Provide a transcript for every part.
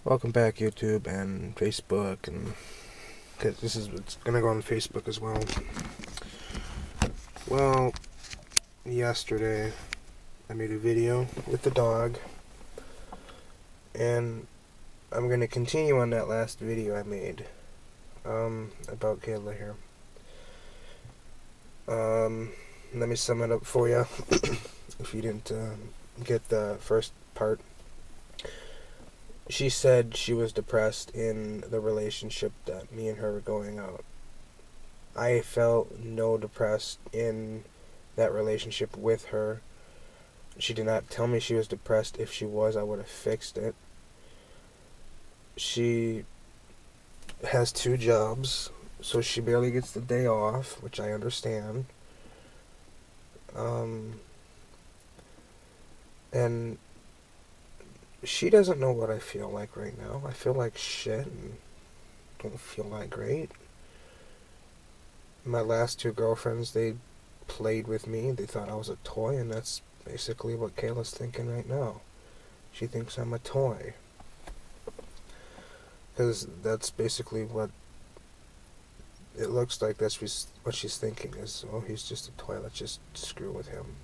Welcome back, YouTube and Facebook, and cause it's gonna go on Facebook as well. Well, yesterday I made a video with the dog, and I'm gonna continue on that last video I made about Kayla here. Let me sum it up for you if you didn't get the first part. She said she was depressed in the relationship that me and her were going out. I felt no depressed in that relationship with her. She did not tell me she was depressed. If she was, I would have fixed it. She has 2 jobs, so she barely gets the day off, which I understand. And she doesn't know what I feel like right now. I feel like shit and don't feel that great. My last 2 girlfriends, they played with me. They thought I was a toy, and that's basically what Kayla's thinking right now. She thinks I'm a toy. Because that's basically what it looks like. That's what she's thinking is, oh, he's just a toy. Let's just screw with him.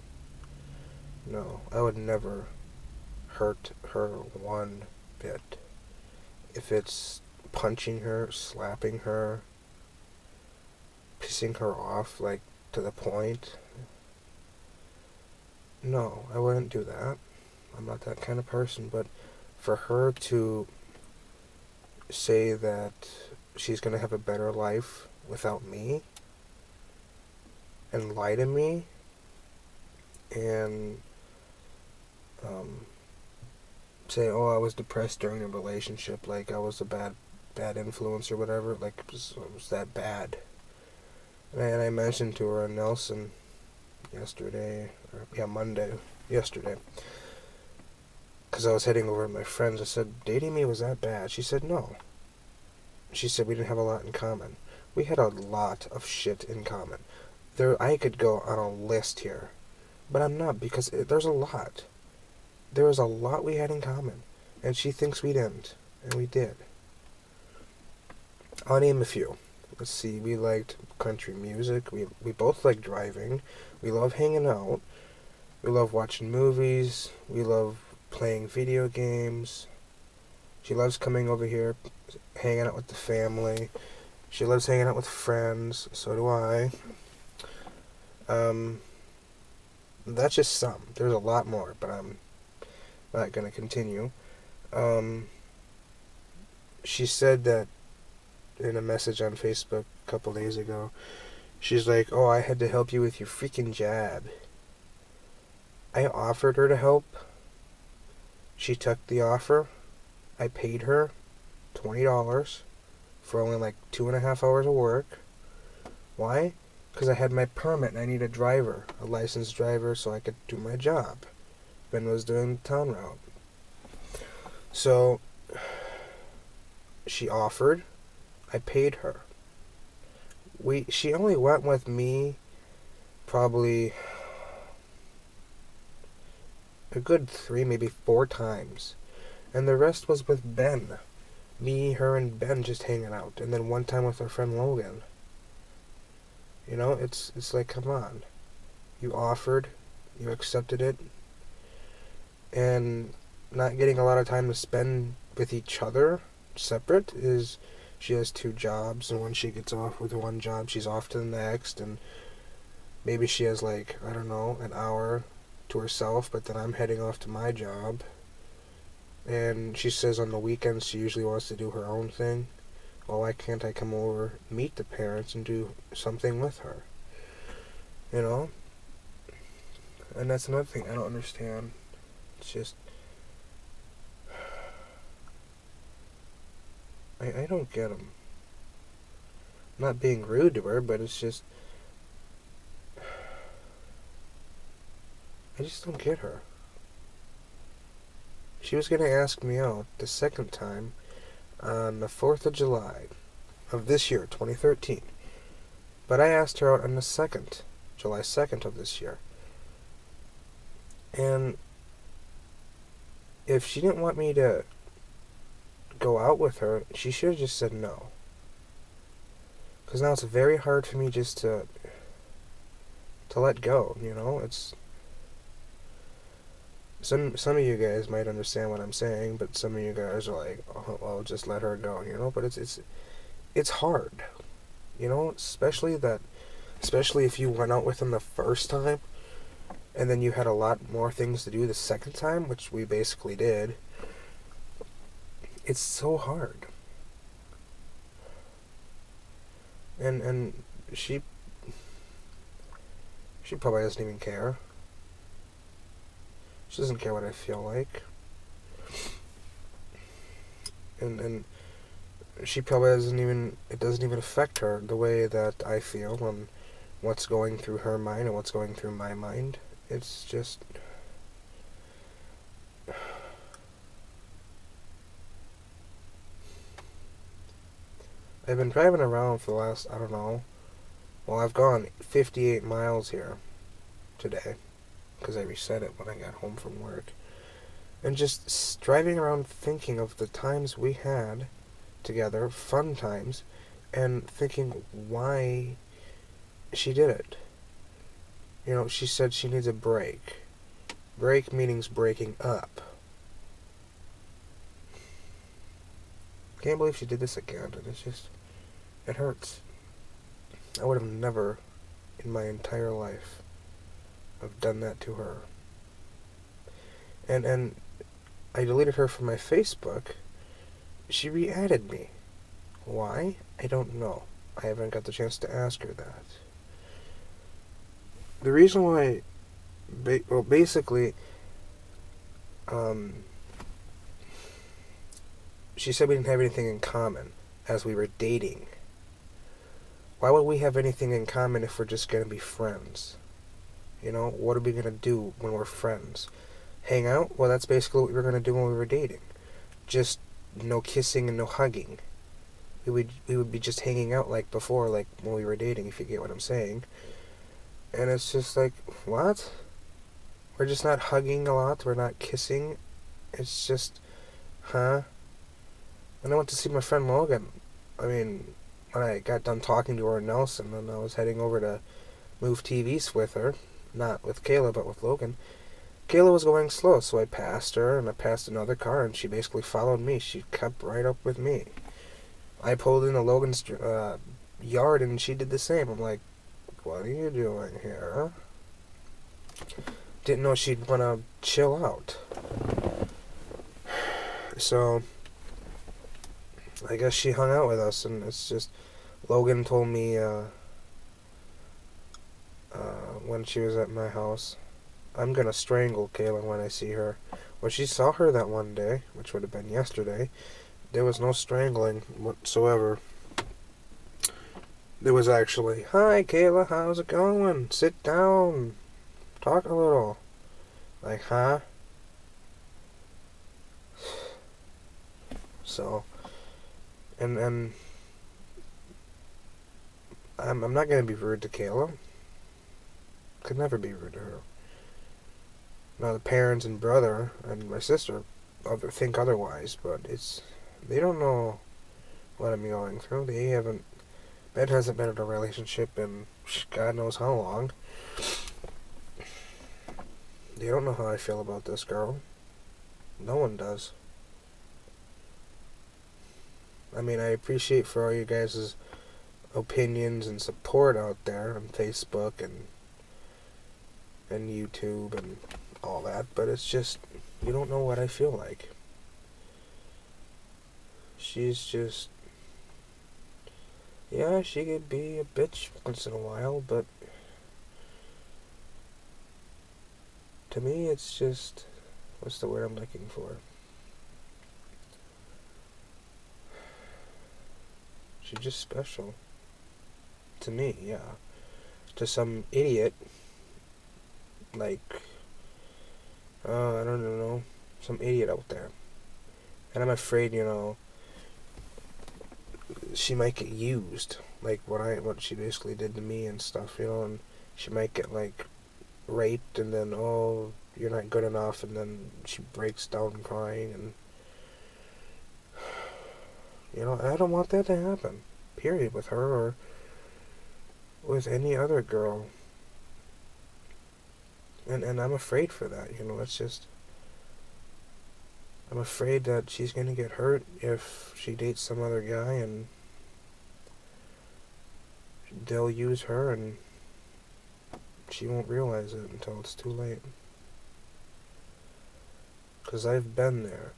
No, I would never hurt her one bit. If it's punching her, slapping her, pissing her off, like, to the point, no, I wouldn't do that. I'm not that kind of person. But for her to say that she's going to have a better life without me and lie to me and say, oh, I was depressed during a relationship, like I was a bad influence or whatever, like it was that bad. And I mentioned to her on Nelson Monday, yesterday, because I was heading over to my friends. I said, dating me was that bad? She said, no. She said we didn't have a lot in common. We had a lot of shit in common. I could go on a list here, but I'm not, because there's a lot. There was a lot we had in common, and she thinks we didn't, and we did. I'll name a few. Let's see, we liked country music, we both like driving, we love hanging out, we love watching movies, we love playing video games. She loves coming over here, hanging out with the family. She loves hanging out with friends, so do I. That's just some. There's a lot more, but I'm not going to continue. She said that in a message on Facebook a couple days ago. She's like, oh, I had to help you with your freaking jab. I offered her to help. She took the offer. I paid her $20 for only like 2.5 hours of work. Why? Because I had my permit and I need a driver, a licensed driver, so I could do my job. Ben was doing the town route. So she offered. I paid her. She only went with me probably a good 3, maybe 4 times. And the rest was with Ben. Me, her, and Ben just hanging out. And then one time with our friend Logan. You know, it's like, come on. You offered. You accepted it. And not getting a lot of time to spend with each other separate is... She has 2 jobs, and when she gets off with one job, she's off to the next, and maybe she has, like, I don't know, an hour to herself, but then I'm heading off to my job. And she says on the weekends she usually wants to do her own thing. Well, why can't I come over, meet the parents, and do something with her? You know? And that's another thing I don't understand. It's just... I don't get them. I'm not being rude to her, but it's just... I just don't get her. She was going to ask me out the second time on the 4th of July of this year, 2013. But I asked her out on the 2nd, July 2nd of this year. And if she didn't want me to go out with her, she should have just said no. Because now it's very hard for me just to let go, you know? It's some of you guys might understand what I'm saying, but some of you guys are like, oh, well, just let her go, you know? But it's hard, you know? Especially if you went out with him the first time, and then you had a lot more things to do the second time, which we basically did. It's so hard. And she probably doesn't even care. She doesn't care what I feel like. And she probably it doesn't even affect her the way that I feel and what's going through her mind and what's going through my mind. It's just, I've been driving around for the last, I don't know, well, I've gone 58 miles here today because I reset it when I got home from work. And just driving around thinking of the times we had together, fun times, and thinking why she did it. You know, she said she needs a break. Break means breaking up. Can't believe she did this again, and it hurts. I would have never, in my entire life, have done that to her. And I deleted her from my Facebook. She re-added me. Why? I don't know. I haven't got the chance to ask her that. The reason why, basically, she said we didn't have anything in common as we were dating. Why would we have anything in common if we're just going to be friends? You know, what are we going to do when we're friends? Hang out? Well, that's basically what we were going to do when we were dating. Just no kissing and no hugging. We would be just hanging out like before, like when we were dating, if you get what I'm saying. And it's just like, what? We're just not hugging a lot. We're not kissing. It's just, huh? And I went to see my friend Logan. I mean, when I got done talking to her in Nelson, and I was heading over to move TVs with her, not with Kayla, but with Logan. Kayla was going slow, so I passed her, and I passed another car, and she basically followed me. She kept right up with me. I pulled into Logan's yard, and she did the same. I'm like, what are you doing here? Didn't know she'd want to chill out. So, I guess she hung out with us, and it's just, Logan told me when she was at my house, I'm gonna strangle Kayla when I see her. When she saw her that one day, which would have been yesterday, there was no strangling whatsoever. There was actually, hi Kayla, how's it going? Sit down, talk a little. Like, huh? So, and I'm not gonna be rude to Kayla. Could never be rude to her. Now the parents and brother and my sister think otherwise, but they don't know what I'm going through. Ben hasn't been in a relationship in God knows how long. They don't know how I feel about this girl. No one does. I mean, I appreciate for all you guys' opinions and support out there on Facebook and YouTube and all that, but it's just, you don't know what I feel like. She's just, yeah, she could be a bitch once in a while, but to me it's just, what's the word I'm looking for? She's just special. To me, yeah. To some idiot, like, I don't know, some idiot out there. And I'm afraid, she might get used, like what she basically did to me and stuff, and she might get, like, raped, and then, oh, you're not good enough, and then she breaks down crying, and I don't want that to happen. Period. With her or with any other girl. And I'm afraid for that. It's just I'm afraid that she's gonna get hurt if she dates some other guy and they'll use her and she won't realize it until it's too late. 'Cause I've been there.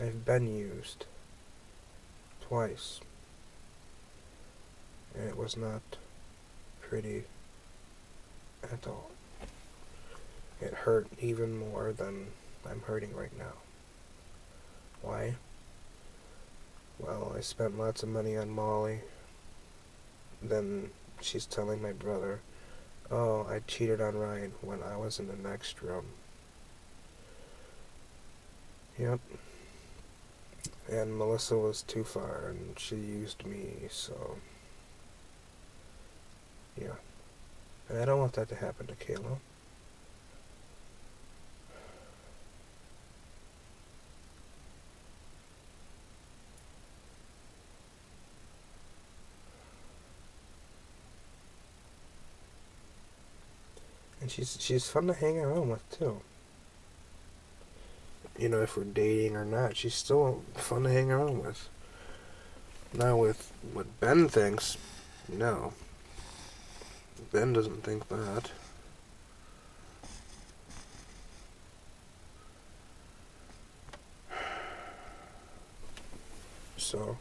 I've been used. Twice. And it was not pretty at all. It hurt even more than I'm hurting right now. Why? Well, I spent lots of money on Molly. Then she's telling my brother, oh, I cheated on Ryan when I was in the next room. Yep. And Melissa was too far and she used me, so yeah. And I don't want that to happen to Kayla. And she's fun to hang around with too. If we're dating or not, she's still fun to hang around with. Now with what Ben thinks, no. Ben doesn't think that. So,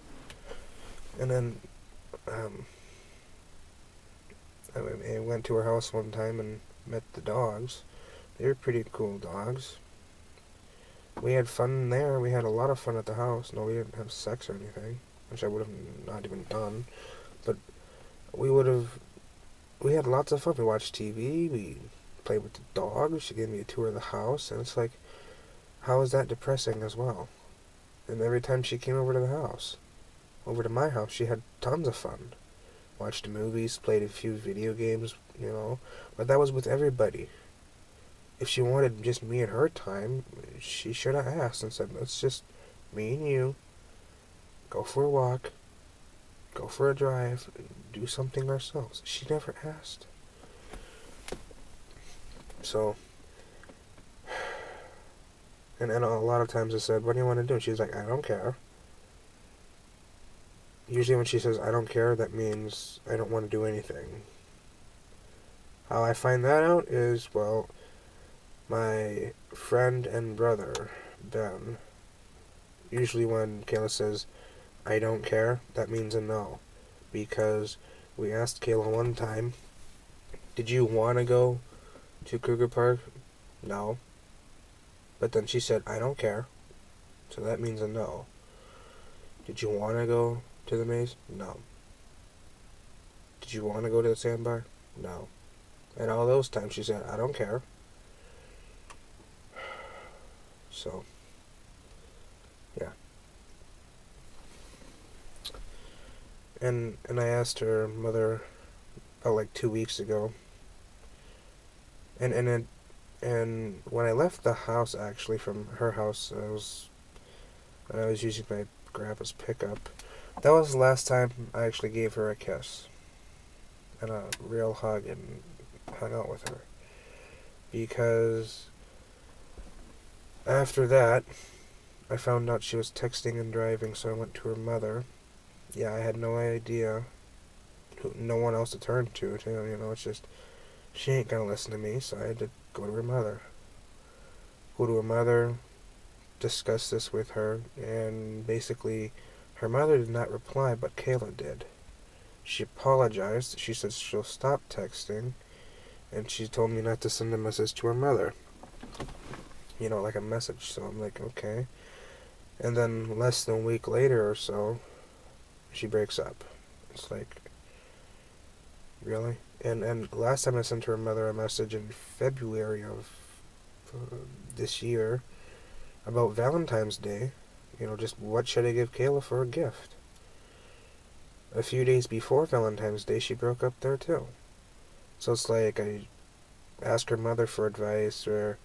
and then I went to her house one time and met the dogs. They were pretty cool dogs. We had fun there. We had a lot of fun at the house. No, we didn't have sex or anything, which I would have not even done. But we had lots of fun. We watched TV. We played with the dogs. She gave me a tour of the house. And it's like, how is that depressing as well? And every time she came over to the house, over to my house, she had tons of fun. Watched movies, played a few video games, But that was with everybody. If she wanted just me and her time, she should have asked and said, let's just, me and you, go for a walk, go for a drive, do something ourselves. She never asked. So, and a lot of times I said, what do you want to do? And she's like, I don't care. Usually when she says, I don't care, that means I don't want to do anything. How I find that out is, well, my friend and brother, Ben, usually when Kayla says, I don't care, that means a no. Because we asked Kayla one time, did you want to go to Cougar Park? No. But then she said, I don't care. So that means a no. Did you want to go to the maze? No. Did you want to go to the sandbar? No. And all those times she said, I don't care. So, yeah. And I asked her mother about like 2 weeks ago. And when I left the house, actually, from her house, I was using my grandpa's pickup. That was the last time I actually gave her a kiss and a real hug and hung out with her. Because after that, I found out she was texting and driving, so I went to her mother. Yeah, I had no idea, no one else to turn to. It's just, she ain't gonna listen to me, so I had to go to her mother. Go to her mother, discuss this with her, and basically, her mother did not reply, but Kayla did. She apologized. She said she'll stop texting, and she told me not to send a message to her mother. Like a message. So I'm like, okay. And then less than a week later or so, she breaks up. It's like, really? And last time I sent her mother a message in February of this year about Valentine's Day, just what should I give Kayla for a gift? A few days before Valentine's Day, she broke up there too. So it's like I ask her mother for advice or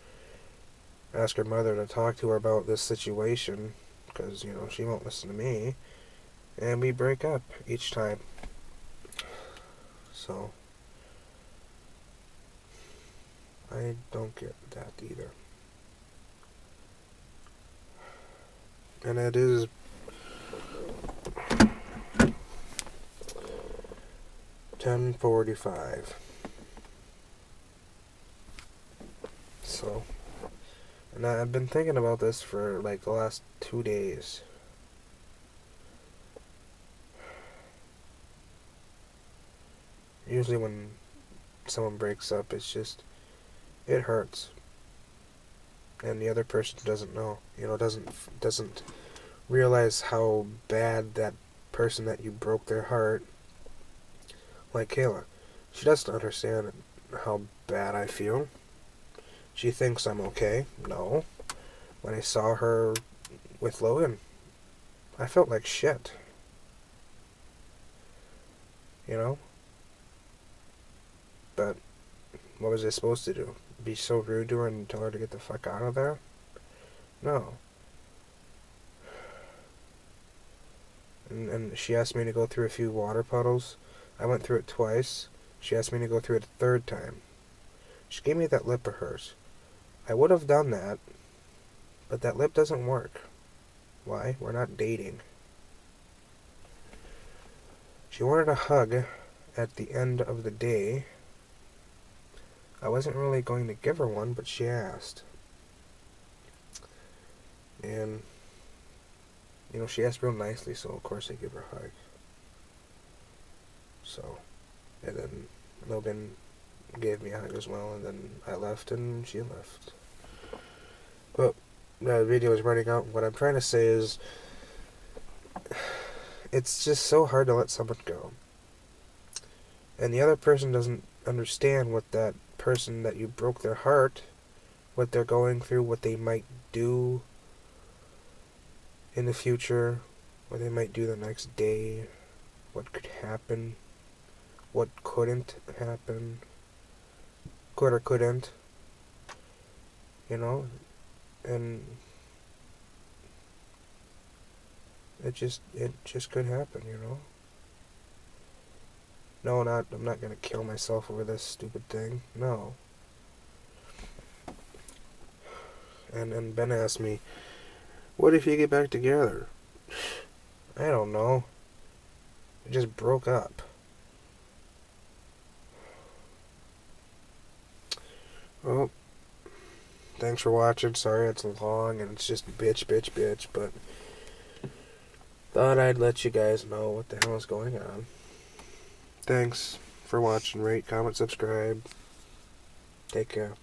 ask her mother to talk to her about this situation because, she won't listen to me. And we break up each time. So, I don't get that either. And it is 10:45. So, and I've been thinking about this for like the last 2 days. Usually when someone breaks up, it hurts. And the other person doesn't know, doesn't realize how bad that person that you broke their heart, like Kayla, she doesn't understand how bad I feel. She thinks I'm okay. No. When I saw her with Logan, I felt like shit. But what was I supposed to do? Be so rude to her and tell her to get the fuck out of there? No. And she asked me to go through a few water puddles. I went through it twice. She asked me to go through it a third time. She gave me that lip of hers. I would have done that, but that lip doesn't work. Why? We're not dating. She wanted a hug at the end of the day. I wasn't really going to give her one, but she asked. And, she asked real nicely, so of course I give her a hug. So, and then Logan gave me a hug as well, and then I left and she left. But the video is running out. What I'm trying to say is, it's just so hard to let someone go. And the other person doesn't understand what that person that you broke their heart, what they're going through, what they might do in the future, what they might do the next day, what could happen, what couldn't happen, could or couldn't, and it just could happen, No, I'm not gonna kill myself over this stupid thing. No. And Ben asked me, what if you get back together? I don't know. We just broke up. Well, thanks for watching. Sorry it's long and it's just bitch, but thought I'd let you guys know what the hell is going on. Thanks for watching. Rate, comment, subscribe. Take care.